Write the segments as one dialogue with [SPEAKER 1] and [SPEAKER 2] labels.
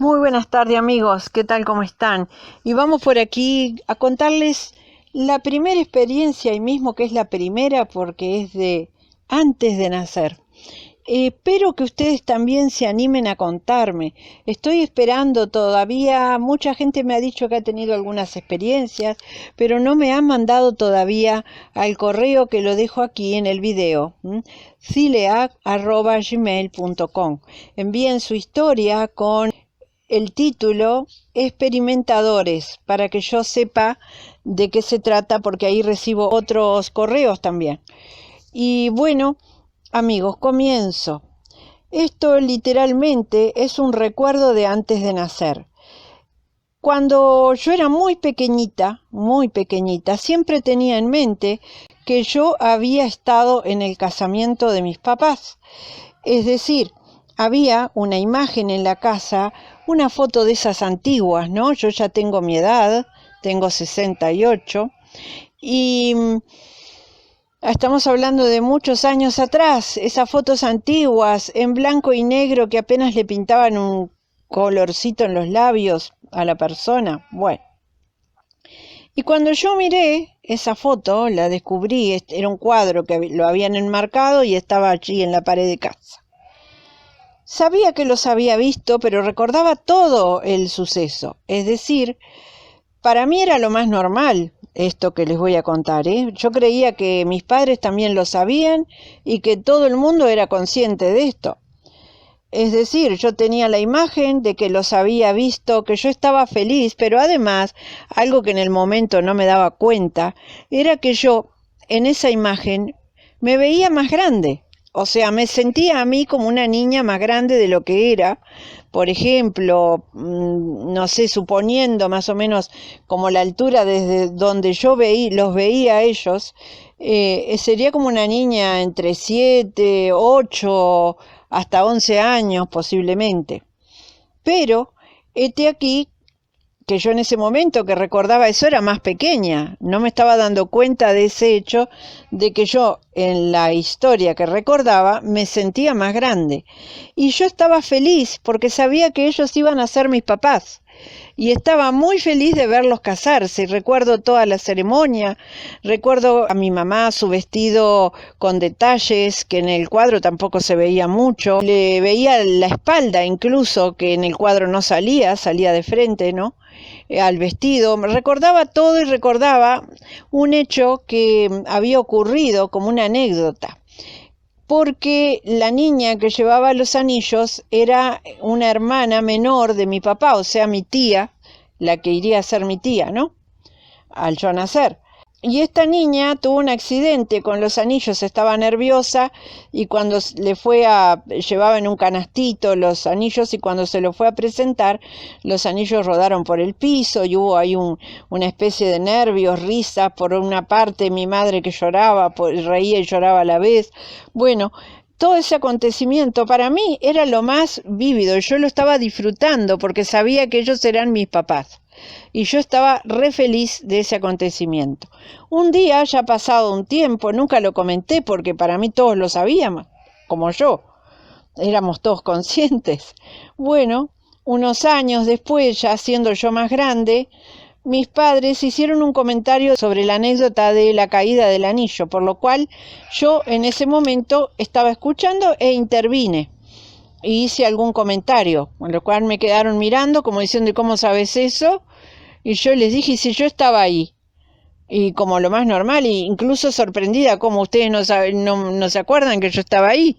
[SPEAKER 1] Muy buenas tardes amigos, ¿qué tal? ¿Cómo están? Y vamos por aquí a contarles la primera experiencia, y mismo que es la primera porque es de antes de nacer. Espero que ustedes también se animen a contarme. Estoy esperando todavía, mucha gente me ha dicho que ha tenido algunas experiencias, pero no me han mandado todavía al correo que lo dejo aquí en el video, cileac@gmail.com. Envíen su historia con el título Experimentadores, para que yo sepa de qué se trata, porque ahí recibo otros correos también. Y bueno, amigos, comienzo. Esto literalmente es un recuerdo de antes de nacer. Cuando yo era muy pequeñita, siempre tenía en mente que yo había estado en el casamiento de mis papás. Es decir, había una imagen en la casa, una foto de esas antiguas, ¿no? Yo ya tengo mi edad, tengo 68, y estamos hablando de muchos años atrás, esas fotos antiguas en blanco y negro que apenas le pintaban un colorcito en los labios a la persona. Bueno, y cuando yo miré esa foto, la descubrí, era un cuadro que lo habían enmarcado y estaba allí en la pared de casa. Sabía que los había visto, pero recordaba todo el suceso. Es decir, para mí era lo más normal esto que les voy a contar, ¿eh? Yo creía que mis padres también lo sabían y que todo el mundo era consciente de esto. Es decir, yo tenía la imagen de que los había visto, que yo estaba feliz, pero además, algo que en el momento no me daba cuenta, era que yo, en esa imagen, me veía más grande. O sea, me sentía a mí como una niña más grande de lo que era. Por ejemplo, no sé, suponiendo más o menos como la altura desde donde yo los veía a ellos, sería como una niña entre 7, 8, hasta 11 años posiblemente. Pero, hete aquí que yo en ese momento que recordaba eso era más pequeña, no me estaba dando cuenta de ese hecho de que yo en la historia que recordaba me sentía más grande. Y yo estaba feliz porque sabía que ellos iban a ser mis papás. Y estaba muy feliz de verlos casarse. Recuerdo toda la ceremonia, recuerdo a mi mamá, su vestido con detalles, que en el cuadro tampoco se veía mucho. Le veía la espalda incluso, que en el cuadro no salía de frente, ¿no? Al vestido. Recordaba todo y recordaba un hecho que había ocurrido como una anécdota. Porque la niña que llevaba los anillos era una hermana menor de mi papá, o sea, mi tía, la que iría a ser mi tía, ¿no? Al yo nacer. Y esta niña tuvo un accidente con los anillos, estaba nerviosa y cuando llevaba en un canastito los anillos y cuando se lo fue a presentar, los anillos rodaron por el piso y hubo ahí una especie de nervios, risas por una parte, mi madre que lloraba, reía y lloraba a la vez. Bueno, todo ese acontecimiento para mí era lo más vívido, yo lo estaba disfrutando porque sabía que ellos eran mis papás. Y yo estaba re feliz de ese acontecimiento. Un día, ya pasado un tiempo, nunca lo comenté porque para mí todos lo sabíamos, como yo, éramos todos conscientes. Bueno, unos años después, ya siendo yo más grande, mis padres hicieron un comentario sobre la anécdota de la caída del anillo, por lo cual yo en ese momento estaba escuchando e intervine. Y hice algún comentario, con lo cual me quedaron mirando como diciendo, ¿cómo sabes eso? Y yo les dije, si yo estaba ahí, y como lo más normal, e incluso sorprendida, como ustedes no se acuerdan que yo estaba ahí.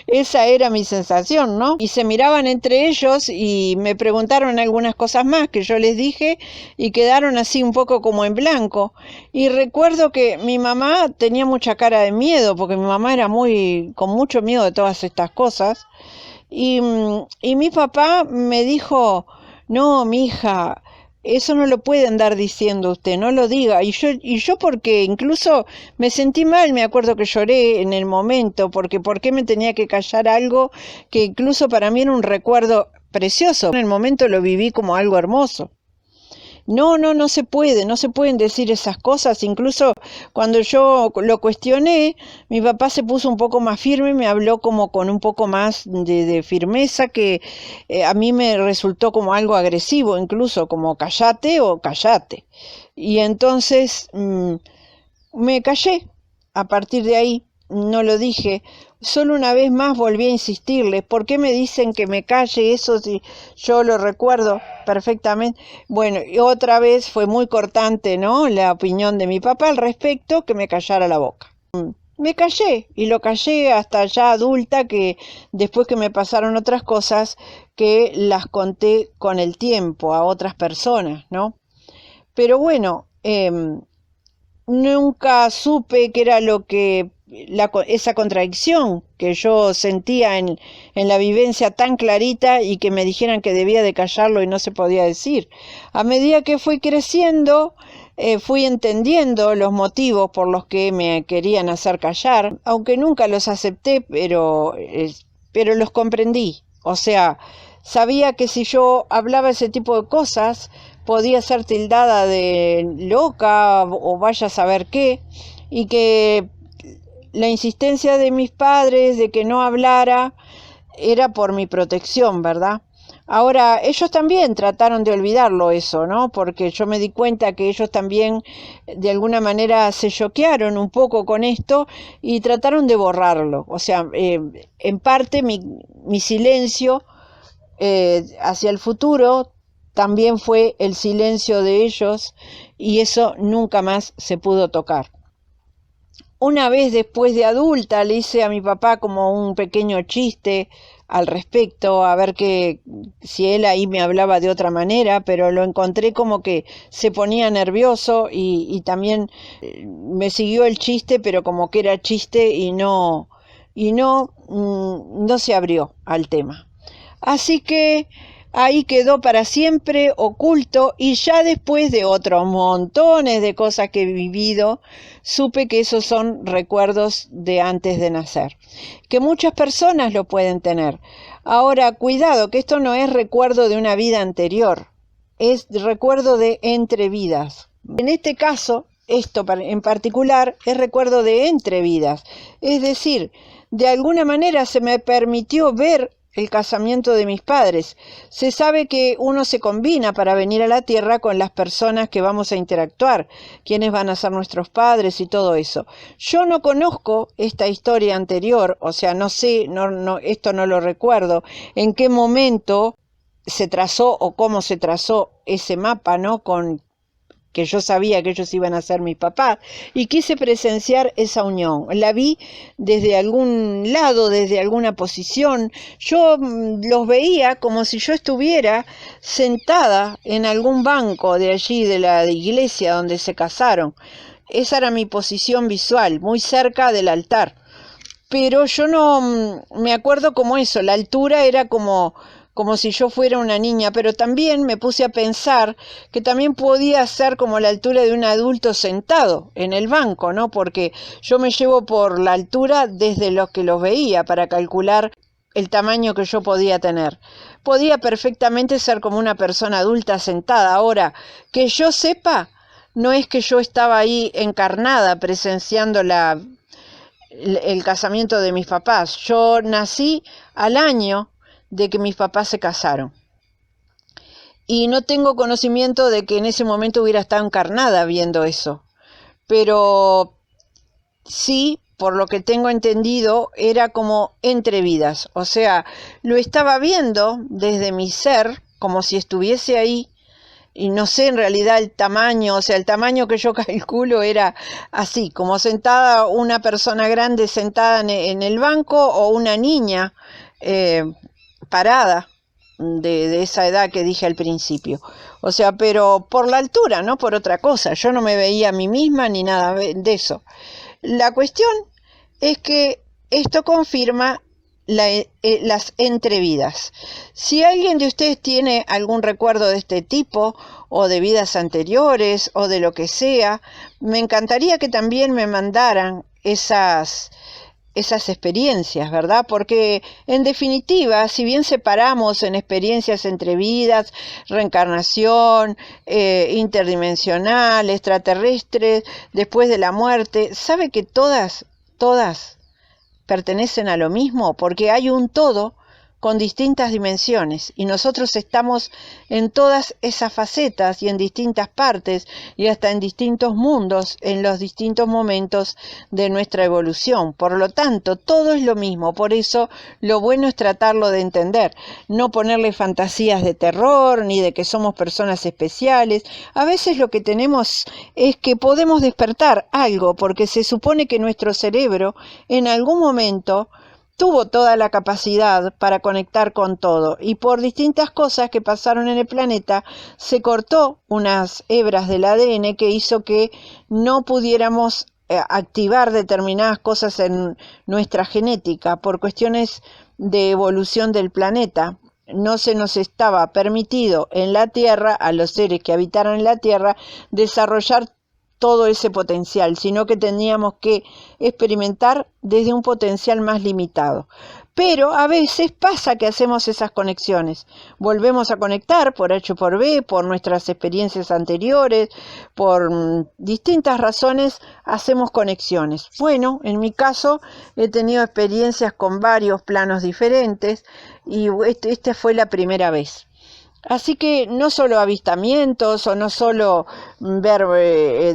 [SPEAKER 1] Esa era mi sensación, ¿no? Y se miraban entre ellos y me preguntaron algunas cosas más que yo les dije y quedaron así un poco como en blanco. Y recuerdo que mi mamá tenía mucha cara de miedo, porque mi mamá era con mucho miedo de todas estas cosas. Y mi papá me dijo, no, mija, eso no lo puede andar diciendo usted, no lo diga. Y yo porque incluso me sentí mal, me acuerdo que lloré en el momento, porque ¿por qué me tenía que callar algo que incluso para mí era un recuerdo precioso? En el momento lo viví como algo hermoso. no se puede, no se pueden decir esas cosas. Incluso cuando yo lo cuestioné, mi papá se puso un poco más firme, me habló como con un poco más de firmeza, que a mí me resultó como algo agresivo, incluso como cállate o cállate. Y entonces me callé. A partir de ahí no lo dije. Solo una vez más volví a insistirles. ¿Por qué me dicen que me calle eso si yo lo recuerdo perfectamente? Bueno, y otra vez fue muy cortante, ¿no?, la opinión de mi papá al respecto, que me callara la boca. Me callé, y lo callé hasta ya adulta, que después que me pasaron otras cosas que las conté con el tiempo a otras personas, ¿no? Pero bueno, nunca supe qué era lo que esa contradicción que yo sentía en la vivencia tan clarita, y que me dijeran que debía de callarlo y no se podía decir. A medida que fui creciendo, fui entendiendo los motivos por los que me querían hacer callar, aunque nunca los acepté, pero los comprendí. O sea, sabía que si yo hablaba ese tipo de cosas, podía ser tildada de loca o vaya a saber qué, y que la insistencia de mis padres de que no hablara era por mi protección, ¿verdad? Ahora, ellos también trataron de olvidarlo eso, ¿no? Porque yo me di cuenta que ellos también de alguna manera se choquearon un poco con esto y trataron de borrarlo. O sea, en parte mi silencio hacia el futuro también fue el silencio de ellos, y eso nunca más se pudo tocar. Una vez después de adulta le hice a mi papá como un pequeño chiste al respecto, a ver si él ahí me hablaba de otra manera, pero lo encontré como que se ponía nervioso, y también me siguió el chiste, pero como que era chiste y no se abrió al tema. Así que ahí quedó para siempre oculto, y ya después de otros montones de cosas que he vivido, supe que esos son recuerdos de antes de nacer, que muchas personas lo pueden tener. Ahora, cuidado, que esto no es recuerdo de una vida anterior, es recuerdo de entre vidas. En este caso, esto en particular es recuerdo de entre vidas, es decir, de alguna manera se me permitió ver el casamiento de mis padres. Se sabe que uno se combina para venir a la tierra con las personas que vamos a interactuar, quienes van a ser nuestros padres y todo eso. Yo no conozco esta historia anterior, o sea, no sé, esto no lo recuerdo, en qué momento se trazó o cómo se trazó ese mapa, ¿no?, con que yo sabía que ellos iban a ser mis papás, y quise presenciar esa unión. La vi desde algún lado, desde alguna posición. Yo los veía como si yo estuviera sentada en algún banco de allí, de la iglesia donde se casaron. Esa era mi posición visual, muy cerca del altar. Pero yo no me acuerdo como eso, la altura era como si yo fuera una niña, pero también me puse a pensar que también podía ser como la altura de un adulto sentado en el banco, ¿no? Porque yo me llevo por la altura desde lo que los veía para calcular el tamaño que yo podía tener. Podía perfectamente ser como una persona adulta sentada. Ahora, que yo sepa, no es que yo estaba ahí encarnada presenciando el casamiento de mis papás. Yo nací al año de que mis papás se casaron, y no tengo conocimiento de que en ese momento hubiera estado encarnada viendo eso, pero sí, por lo que tengo entendido, era como entre vidas, o sea, lo estaba viendo desde mi ser, como si estuviese ahí, y no sé en realidad el tamaño, o sea, el tamaño que yo calculo era así, como sentada una persona grande sentada en el banco, o una niña parada de esa edad que dije al principio. O sea, pero por la altura, no por otra cosa. Yo no me veía a mí misma ni nada de eso. La cuestión es que esto confirma las entrevidas. Si alguien de ustedes tiene algún recuerdo de este tipo, o de vidas anteriores, o de lo que sea, me encantaría que también me mandaran esas experiencias, ¿verdad? Porque en definitiva, si bien separamos en experiencias entre vidas, reencarnación, interdimensional, extraterrestre, después de la muerte, ¿sabe que todas pertenecen a lo mismo? Porque hay un todo con distintas dimensiones y nosotros estamos en todas esas facetas y en distintas partes y hasta en distintos mundos en los distintos momentos de nuestra evolución. Por lo tanto, todo es lo mismo, por eso lo bueno es tratarlo de entender, no ponerle fantasías de terror ni de que somos personas especiales. A veces lo que tenemos es que podemos despertar algo porque se supone que nuestro cerebro en algún momento tuvo toda la capacidad para conectar con todo y por distintas cosas que pasaron en el planeta se cortó unas hebras del ADN que hizo que no pudiéramos activar determinadas cosas en nuestra genética por cuestiones de evolución del planeta. No se nos estaba permitido en la Tierra, a los seres que habitaran en la Tierra, desarrollar todo ese potencial, sino que teníamos que experimentar desde un potencial más limitado. Pero a veces pasa que hacemos esas conexiones, volvemos a conectar por H o por B, por nuestras experiencias anteriores, por distintas razones hacemos conexiones. Bueno, en mi caso he tenido experiencias con varios planos diferentes y esta fue la primera vez. Así que no solo avistamientos o no solo ver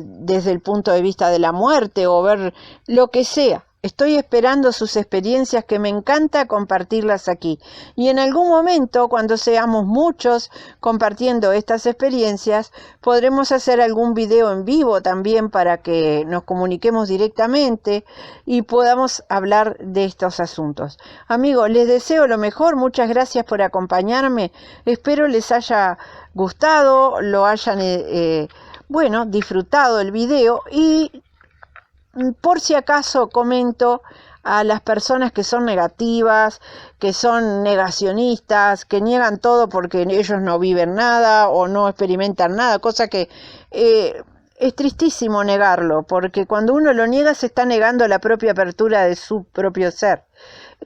[SPEAKER 1] desde el punto de vista de la muerte o ver lo que sea. Estoy esperando sus experiencias que me encanta compartirlas aquí. Y en algún momento, cuando seamos muchos compartiendo estas experiencias, podremos hacer algún video en vivo también para que nos comuniquemos directamente y podamos hablar de estos asuntos. Amigos, les deseo lo mejor. Muchas gracias por acompañarme. Espero les haya gustado, lo hayan disfrutado el video y por si acaso comento a las personas que son negativas, que son negacionistas, que niegan todo porque ellos no viven nada o no experimentan nada, cosa que es tristísimo negarlo, porque cuando uno lo niega se está negando la propia apertura de su propio ser,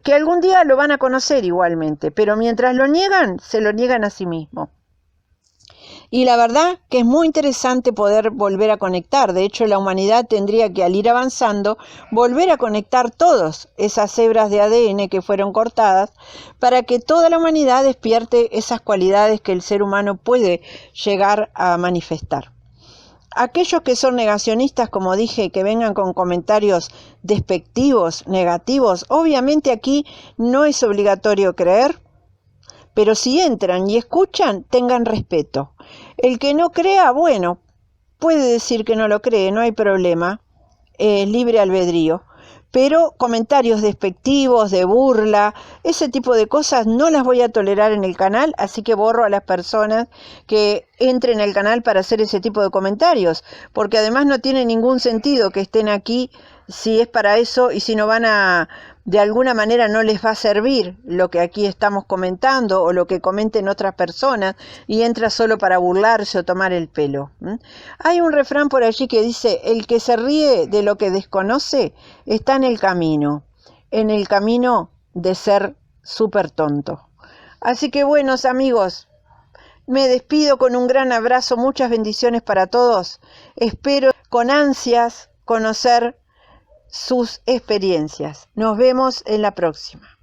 [SPEAKER 1] que algún día lo van a conocer igualmente, pero mientras lo niegan, se lo niegan a sí mismo. Y la verdad que es muy interesante poder volver a conectar. De hecho, la humanidad tendría que, al ir avanzando, volver a conectar todas esas hebras de ADN que fueron cortadas para que toda la humanidad despierte esas cualidades que el ser humano puede llegar a manifestar. Aquellos que son negacionistas, como dije, que vengan con comentarios despectivos, negativos, obviamente aquí no es obligatorio creer, pero si entran y escuchan, tengan respeto. El que no crea, bueno, puede decir que no lo cree, no hay problema, libre albedrío. Pero comentarios despectivos, de burla, ese tipo de cosas no las voy a tolerar en el canal, así que borro a las personas que entren al canal para hacer ese tipo de comentarios, porque además no tiene ningún sentido que estén aquí si es para eso y si no van a, de alguna manera no les va a servir lo que aquí estamos comentando o lo que comenten otras personas y entra solo para burlarse o tomar el pelo. Hay un refrán por allí que dice: el que se ríe de lo que desconoce está en el camino de ser súper tonto. Así que buenos amigos, me despido con un gran abrazo, muchas bendiciones para todos. Espero con ansias conocer sus experiencias. Nos vemos en la próxima.